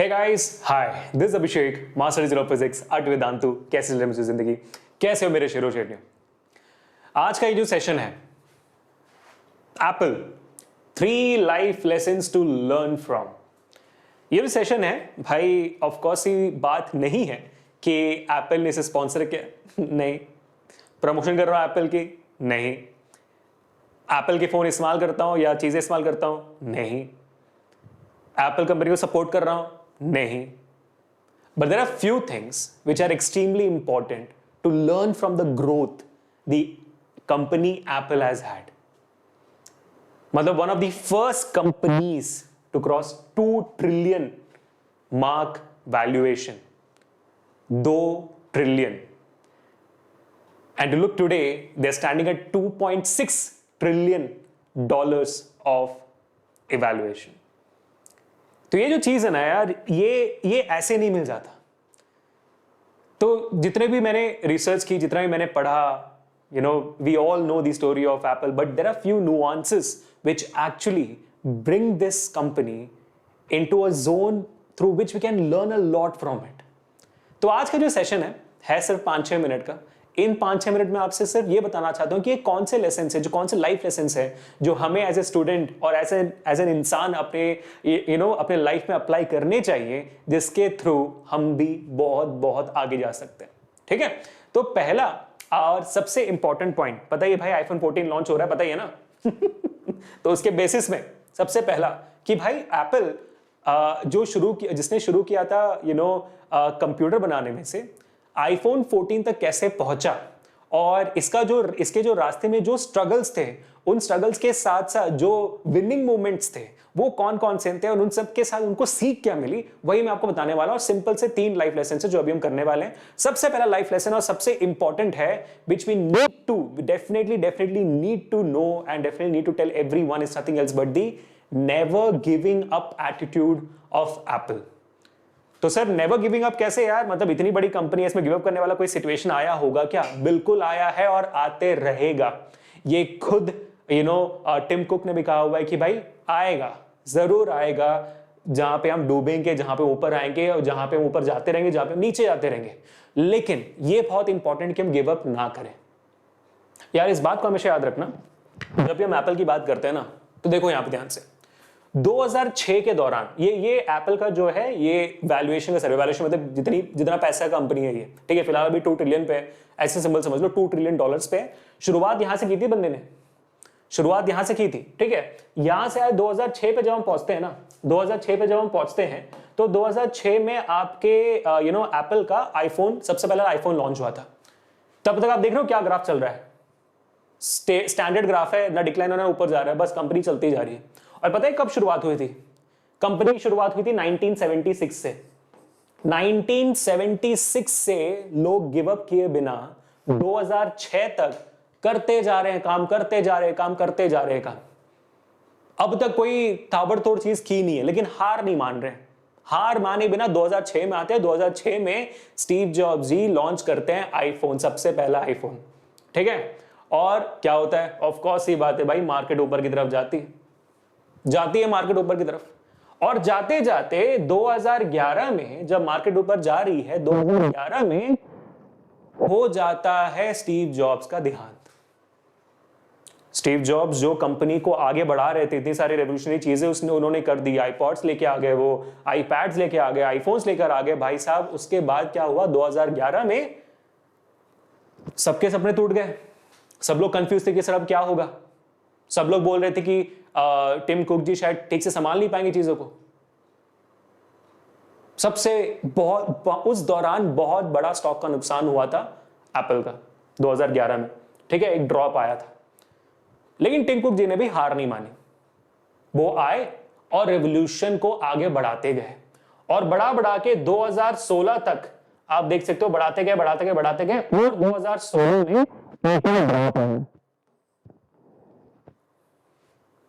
Hey guys, hi, this Abhishek, master in physics at Vedantu. कैसे चल रही है मुझे जिंदगी? कैसे हो मेरे शेरों शेरनियों? आज का ये जो सेशन है, Apple 3 life lessons to learn from. ये जो सेशन है भाई, ऑफ कोर्स ये बात नहीं है कि एप्पल ने इसे स्पॉन्सर किया, नहीं। प्रमोशन कर रहा हूं एप्पल की, नहीं। एप्पल के फोन इस्तेमाल करता हूं या चीजें इस्तेमाल करता हूं, नहीं। एप्पल कंपनी को सपोर्ट कर रहा हूं, नहीं। But there are few things which are extremely important to learn from the growth the company Apple has had. मतलब one of the first companies to cross 2 trillion mark valuation. 2 trillion. And to look today, they're standing at $2.6 trillion of evaluation. तो ये जो चीज है ना यार, ये ऐसे नहीं मिल जाता। तो जितने भी मैंने रिसर्च की, जितना भी मैंने पढ़ा, we all know the story of Apple, but there are few nuances which actually bring this company into a zone through which we can learn a lot from it. तो आज का जो सेशन है सिर्फ 5-6 मिनट का। इन 5-6 minute में आपसे सिर्फ ये बताना चाहता हूं कि ये कौन से लेसन है, जो कौन से लाइफ लेसन है जो हमें एज ए स्टूडेंट और एज एन इंसान अपने अपने लाइफ में अप्लाई करने चाहिए, जिसके थ्रू हम भी बहुत बहुत आगे जा सकते हैं। ठीक है, तो पहला और सबसे इंपॉर्टेंट पॉइंट, पता है भाई आईफोन 14 लॉन्च हो रहा है, पता ही है ना। तो उसके बेसिस में सबसे पहला कि भाई एप्पल जिसने शुरू किया था कंप्यूटर बनाने में से आईफोन 14 तक कैसे पहुंचा, और इसके जो रास्ते में जो स्ट्रगल्स थे, उन स्ट्रगल्स के साथ साथ जो विनिंग मोमेंट्स थे वो कौन कौन से थे, और उन सब के साथ उनको सीख क्या मिली, वही मैं आपको बताने वाला हूं। सिंपल से 3 लाइफ लेसन है जो अभी हम करने वाले हैं। सबसे पहला लाइफ लेसन और सबसे इंपॉर्टेंट है, which we need to definitely need to know and definitely need to tell everyone, is nothing else but the never giving up attitude of Apple. तो सर नेवर गिविंग अप कैसे यार? मतलब इतनी बड़ी company है, इसमें give up करने वाला कोई सिचुएशन आया होगा क्या? बिल्कुल आया है और आते रहेगा। ये खुद टिम कुक ने भी कहा हुआ है कि भाई आएगा, जरूर आएगा। जहां पे हम डूबेंगे, जहां पे ऊपर आएंगे, और जहां पे हम ऊपर जाते रहेंगे, जहां पे हम नीचे जाते रहेंगे। लेकिन ये बहुत इंपॉर्टेंट कि हम गिव अप ना करें यार। इस बात को हमेशा याद रखना, जब भी हम एप्पल की बात करते हैं ना, तो देखो यहां पे ध्यान से 2006 के दौरान ये एप्पल का जो है ये वैल्यूएशन का सर्वे, वैल्यूएशन मतलब जितना पैसा कंपनी है ये, ठीक है, फिलहाल अभी 2 ट्रिलियन पे, ऐसे सिंबल समझ लो, $2 ट्रिलियन पे। शुरुआत यहां से की थी बंदे ने, शुरुआत यहां से की थी, ठीक है। यहां से 2006 पे जब हम पहुंचते हैं ना, 2006 पे जब हम पहुंचते हैं, तो 2006 में आपके एप्पल का आईफोन, सबसे पहला आईफोन लॉन्च हुआ था। तब तक आप देख रहे हो क्या ग्राफ चल रहा है, स्टैंडर्ड ग्राफ है, ना डिक्लाइन होना, ऊपर जा रहा है, बस कंपनी चलती जा रही है। और पता है कब शुरुआत हुई थी? कंपनी की शुरुआत हुई थी 1976 से। 1976 से लोग गिव अप किए बिना 2006 तक करते जा रहे हैं, काम करते जा रहे हैं काम। अब तक कोई ताबड़तोड़ चीज की नहीं है, लेकिन हार नहीं मान रहे। हार माने बिना 2006 में आते हैं। 2006 में स्टीव जॉब्स जी लॉन्च करते हैं आईफोन, सबसे पहला आईफोन, ठीक है। और क्या होता है? ऑफ कोर्स ये बात है भाई, मार्केट ऊपर की तरफ जाती है मार्केट ऊपर की तरफ। और जाते जाते 2011 में जब मार्केट ऊपर जा रही है, 2011 में हो जाता है स्टीव जॉब्स का देहांत। स्टीव जॉब्स जो कंपनी को आगे बढ़ा रहे थे, इतनी सारी रेवोल्यूशनरी चीजें उन्होंने कर दी। आईपॉड्स लेके आ गए, वो आईपैड्स लेके आ गए, आईफोन्स लेकर आ गए भाई साहब। उसके बाद क्या हुआ? 2011 में सबके सपने टूट गए। सब लोग कंफ्यूज थे कि सर अब क्या होगा। सब लोग बोल रहे थे कि टिम कुक जी शायद ठीक से संभाल नहीं पाएंगे चीजों को। उस दौरान बहुत बड़ा स्टॉक का नुकसान हुआ था एप्पल का 2011 में, ठीक है, एक ड्रॉप आया था। लेकिन टिम कुक जी ने भी हार नहीं मानी। वो आए और रेवोल्यूशन को आगे बढ़ाते गए, और बढ़ा के 2016 तक आप देख सकते हो, बढ़ाते गए और 2016 में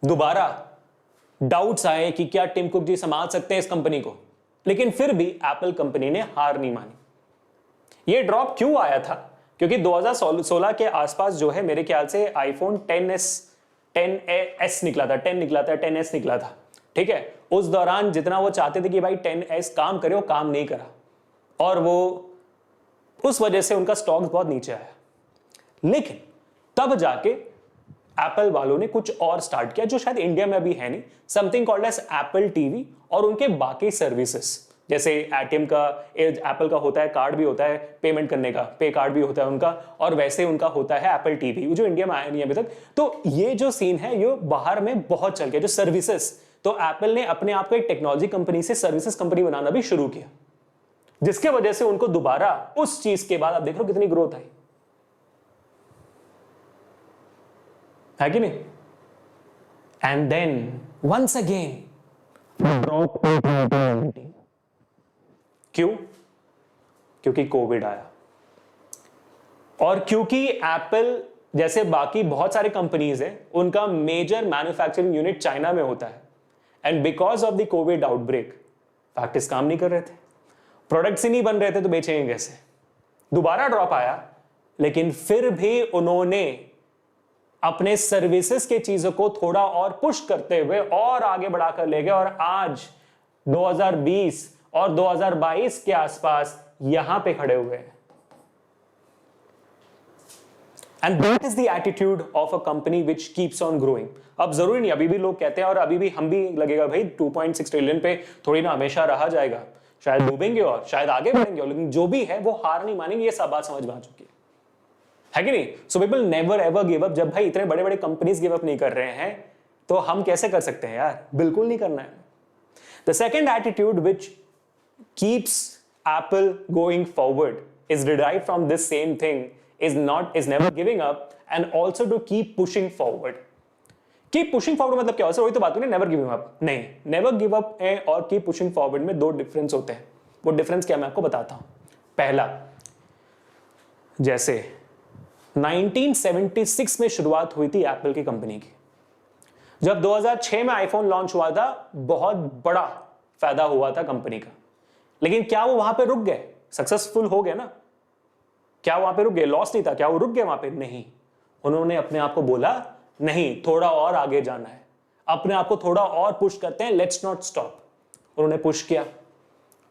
दोबारा डाउट्स आए कि क्या टिम कुक जी संभाल सकते हैं इस कंपनी को। लेकिन फिर भी एप्पल कंपनी ने हार नहीं मानी। ये ड्रॉप क्यों आया था? क्योंकि 2016 के आसपास जो है, मेरे ख्याल से आईफोन 10s निकला था, 10 निकला था, 10s निकला था, ठीक है। उस दौरान जितना वो चाहते थे कि भाई 10s काम करे, वो काम नहीं करा, और वो उस वजह से उनका स्टॉक्स बहुत नीचे आया। लेकिन तब जाके एप्पल वालों ने कुछ और स्टार्ट किया जो शायद इंडिया में अभी है नहीं, something called as Apple TV, और उनके बाकी सर्विसेज जैसे एटीएम का, एप्पल का होता है, कार्ड भी होता है पेमेंट करने का, पे कार्ड भी होता है उनका, और वैसे उनका होता है एप्पल टीवी, जो इंडिया में आया नहीं अभी तक। तो ये जो सीन है ये बाहर में बहुत चल गया, जो सर्विसेज, तो एप्पल ने अपने आप को एक टेक्नोलॉजी कंपनी से सर्विसेज कंपनी बनाना भी शुरू किया, जिसके वजह से उनको दोबारा उस चीज के बाद आप देख रहे हो कितनी ग्रोथ आई है कि नहीं। एंड देन वंस अगेन क्यों? क्योंकि कोविड आया, और क्योंकि एप्पल जैसे बाकी बहुत सारे कंपनीज हैं उनका मेजर मैन्युफैक्चरिंग यूनिट चाइना में होता है, and because of the Covid outbreak factories काम नहीं कर रहे थे, प्रोडक्ट्स ही नहीं बन रहे थे, तो बेचेंगे कैसे? दोबारा ड्रॉप आया, लेकिन फिर भी उन्होंने अपने सर्विसेज के चीजों को थोड़ा और पुश करते हुए और आगे बढ़ाकर ले गए, और आज 2020 और 2022 के आसपास यहां पे खड़े हुए हैं। And that is the attitude of a company which keeps on growing. अब जरूरी नहीं, अभी भी लोग कहते हैं, और अभी भी हम भी लगेगा भाई 2.6 ट्रिलियन पे थोड़ी ना हमेशा रहा जाएगा, शायद डूबेंगे और शायद आगे बढ़ेंगे, लेकिन जो भी है वो हार नहीं मानेंगे, ये सब बात समझ में आ चुकी है कि नहीं। So people never ever give up. जब भाई इतने बड़े बड़े कंपनीज गिव अप नहीं कर रहे हैं, तो हम कैसे कर सकते हैं यार? बिल्कुल नहीं करना है। The second attitude which keeps Apple going forward is derived from this same thing, is never giving up and also to keep pushing forward. Keep pushing forward मतलब क्या होता है? वही तो बात हुई ना, never giving up। नहीं, never give up है और keep pushing forward में दो डिफरेंस होते हैं। वो डिफरेंस क्या मैं आपको बताता हूं। पहला, जैसे 1976 में शुरुआत हुई थी एप्पल की कंपनी की, जब 2006 में आईफोन लॉन्च हुआ था, बहुत बड़ा फायदा हुआ था कंपनी का, लेकिन क्या वो वहां पे रुक गए? सक्सेसफुल हो गए ना, क्या वहां पे रुक गए? लॉस नहीं था, क्या वो रुक गए वहां पे? नहीं, उन्होंने अपने आप को बोला नहीं, थोड़ा और आगे जाना है, अपने आप को थोड़ा और पुश करते हैं, लेट्स नॉट स्टॉप। उन्होंने पुश किया,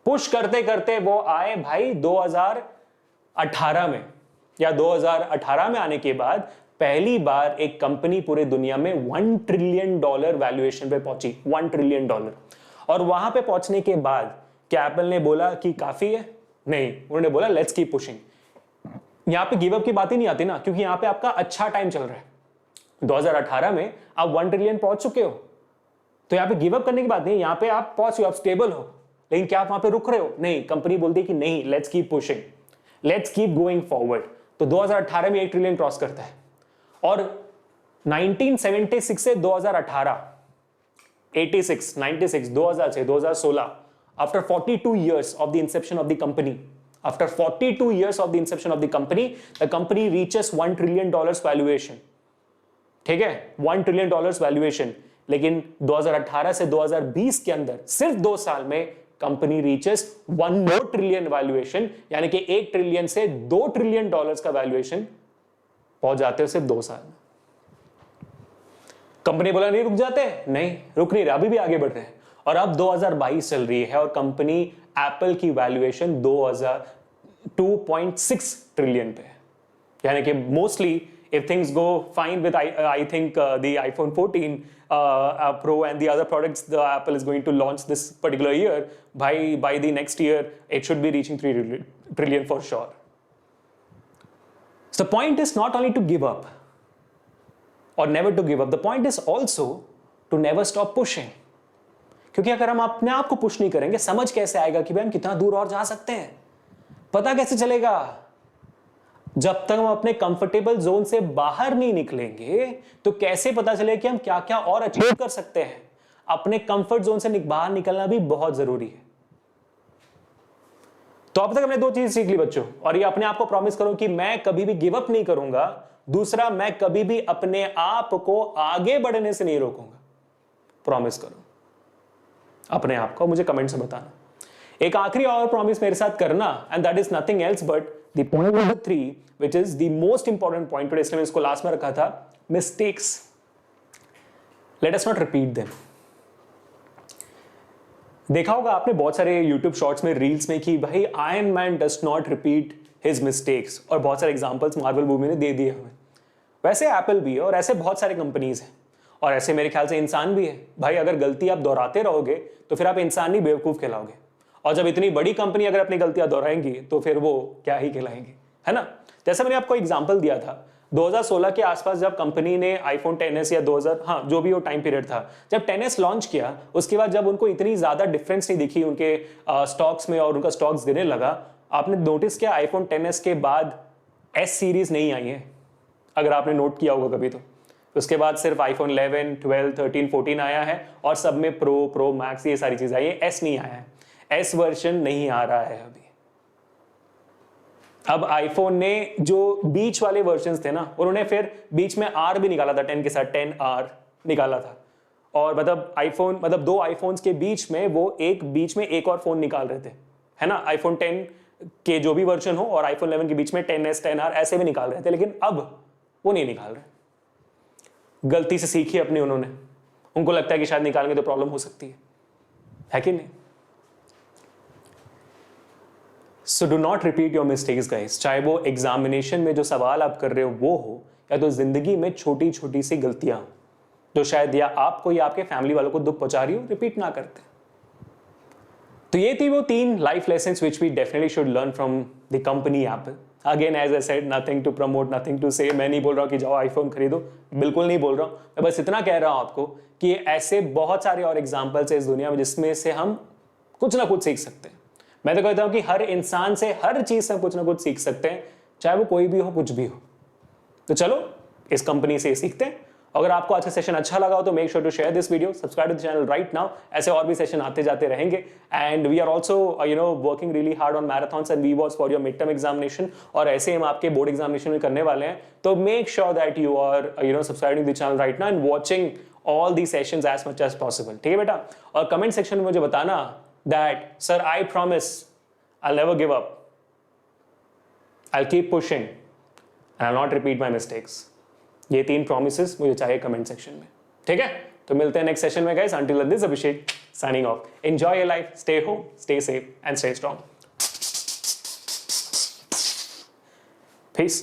पुश करते करते वो आए भाई 2018 में, या 2018 में आने के बाद पहली बार एक कंपनी पूरे दुनिया में $1 ट्रिलियन वैल्यूएशन पे पहुंची, $1 ट्रिलियन। और वहां पे पहुंचने के बाद क्या एप्पल ने बोला कि काफी है? नहीं, उन्होंने बोला लेट्स कीप पुशिंग। यहां पे गिव अप की बात ही नहीं आती ना, क्योंकि यहां पे आपका अच्छा टाइम चल रहा है। 2018 में आप 1 ट्रिलियन पहुंच चुके हो, तो यहां पे गिव अप करने की बात नहीं, यहां पे आप पहुंच गए, आप स्टेबल हो, लेकिन क्या आप वहां पे रुक रहे हो? नहीं, कंपनी बोलती है कि नहीं, let's keep pushing, let's keep going forward. तो 2018 में 1 ट्रिलियन क्रॉस करता है, और 1976 से 2018, 86, 96, 2000 से 2016, after 42 years of the inception of the company, after 42 years of the inception of the company reaches $1 trillion valuation। ठीक है, $1 trillion valuation, लेकिन 2018 से 2020 के अंदर सिर्फ 2 साल में company reaches $1 more trillion valuation, यानी कि 1 ट्रिलियन से $2 ट्रिलियन का वैल्यूएशन पहुंच जाते हो सिर्फ 2 साल में। कंपनी बोला नहीं रुक जाते, नहीं रुक नहीं रहे, अभी भी आगे बढ़ रहे हैं, और अब 2022 चल रही है और कंपनी एप्पल की वैल्यूएशन 2.6 ट्रिलियन पे है, यानी कि mostly if things go fine with I think the iPhone 14 Pro and the other products the Apple is going to launch this particular year, by the next year it should be reaching 3 trillion for sure. So the point is not only to give up or never to give up, the point is also to never stop pushing. क्योंकि अगर हम अपने आप को push नहीं करेंगे, समझ कैसे आएगा कि भाई हम कितना दूर और जा सकते हैं? पता कैसे चलेगा? जब तक हम अपने कंफर्टेबल जोन से बाहर नहीं निकलेंगे, तो कैसे पता चलेगा कि हम क्या क्या और अचीव कर सकते हैं? अपने कंफर्ट जोन से बाहर निकलना भी बहुत जरूरी है। तो अब तक हमने 2 चीज सीख ली बच्चों, और ये अपने आप को प्रॉमिस करो कि मैं कभी भी गिव अप नहीं करूंगा। दूसरा, मैं कभी भी अपने आप को आगे बढ़ने से नहीं रोकूंगा। प्रॉमिस करो अपने आप को, मुझे कमेंट से बताना। एक आखिरी और प्रॉमिस मेरे साथ करना, and that is nothing else but the point number 3 which is the most important point today, इसलिए मैं इसको लास्ट में रखा था। Mistakes, let us not repeat them. देखा होगा आपने बहुत सारे यूट्यूब शॉर्ट्स में, रील्स में कि भाई iron man does not repeat his mistakes, और बहुत सारे एग्जांपल्स मार्वल मूवी ने दे दिए हमें। वैसे एप्पल भी है और ऐसे बहुत सारे कंपनीज हैं, और ऐसे मेरे ख्याल से इंसान भी है। भाई अगर गलती आप दोहराते रहोगे तो फिर आप इंसान नहीं बेवकूफ़ कहलाओगे, और जब इतनी बड़ी कंपनी अगर अपनी गलतियां दोहराएंगी तो फिर वो क्या ही कहलाएंगी, है ना। जैसे मैंने आपको एग्जाम्पल दिया था 2016 के आसपास, जब कंपनी ने आईफोन 10s या 2000, हाँ जो भी वो टाइम पीरियड था, जब 10s लॉन्च किया, उसके बाद जब उनको इतनी ज़्यादा डिफरेंस नहीं दिखी उनके स्टॉक्स में और उनका स्टॉक्स गिरने लगा, आपने नोटिस किया आईफोन 10s के बाद एस सीरीज नहीं आई है, अगर आपने नोट किया होगा कभी तो। उसके बाद सिर्फ आईफोन 11, 12, 13, 14 आया है, और सब में प्रो मैक्स ये सारी चीज़ आई है, एस नहीं आया है, एस वर्जन नहीं आ रहा है अभी। अब आईफोन ने जो बीच वाले वर्जन्स थे ना, उन्होंने फिर बीच में आर भी निकाला था, 10 के साथ 10R निकाला था, और मतलब आईफोन, मतलब दो आईफोन्स के बीच में वो एक बीच में एक और फोन निकाल रहे थे, है ना। आईफोन 10 के जो भी वर्जन हो और आईफोन 11 के बीच में 10s 10R ऐसे भी निकाल रहे थे, लेकिन अब वो नहीं निकाल रहे। गलती से सीखी अपनी उन्होंने, उनको लगता है कि शायद निकालेंगे तो प्रॉब्लम हो सकती है कि नहीं। So do not repeat your mistakes guys, चाहे वो एग्जामिनेशन में जो सवाल आप कर रहे हो वो हो, या तो जिंदगी में छोटी छोटी सी गलतियां जो शायद या आपको या आपके फैमिली वालों को दुख पहुंचा रही हो, रिपीट ना करते। तो ये थी वो 3 life lessons which we definitely should learn from the company Apple. Again as I said, nothing to promote, nothing to say, मैं नहीं बोल रहा हूँ कि जाओ आईफोन खरीदो, बिल्कुल नहीं बोल रहा हूँ। मैं बस इतना कह रहा हूँ आपको कि ऐसे बहुत सारे और एग्जाम्पल्स है इस दुनिया में जिसमें से हम कुछ ना कुछ सीख सकते हैं। मैं तो कहता हूँ कि हर इंसान से, हर चीज से कुछ ना कुछ सीख सकते हैं, चाहे वो कोई भी हो, कुछ भी हो। तो चलो इस कंपनी से सीखते हैं। अगर आपको आज का सेशन अच्छा लगा हो तो make sure to share this video, subscribe to the channel right now. ऐसे और भी सेशन आते जाते रहेंगे, and we are also working really hard on marathons and vivos for your mid term examination, और ऐसे हम आपके बोर्ड एग्जामिनेशन में करने वाले हैं। तो make sure that you are subscribing the channel right now and watching all the sessions as much as possible, ठीक है बेटा। और कमेंट सेक्शन में मुझे बताना that sir I promise I'll never give up. I'll keep pushing and I'll not repeat my mistakes. ये 3 promises मुझे चाहिए कमेंट सेक्शन में, ठीक है। तो मिलते हैं नेक्स्ट सेशन में guys. Until then, this is Abhishek signing off. Enjoy your life, stay home, stay safe and stay strong. Peace.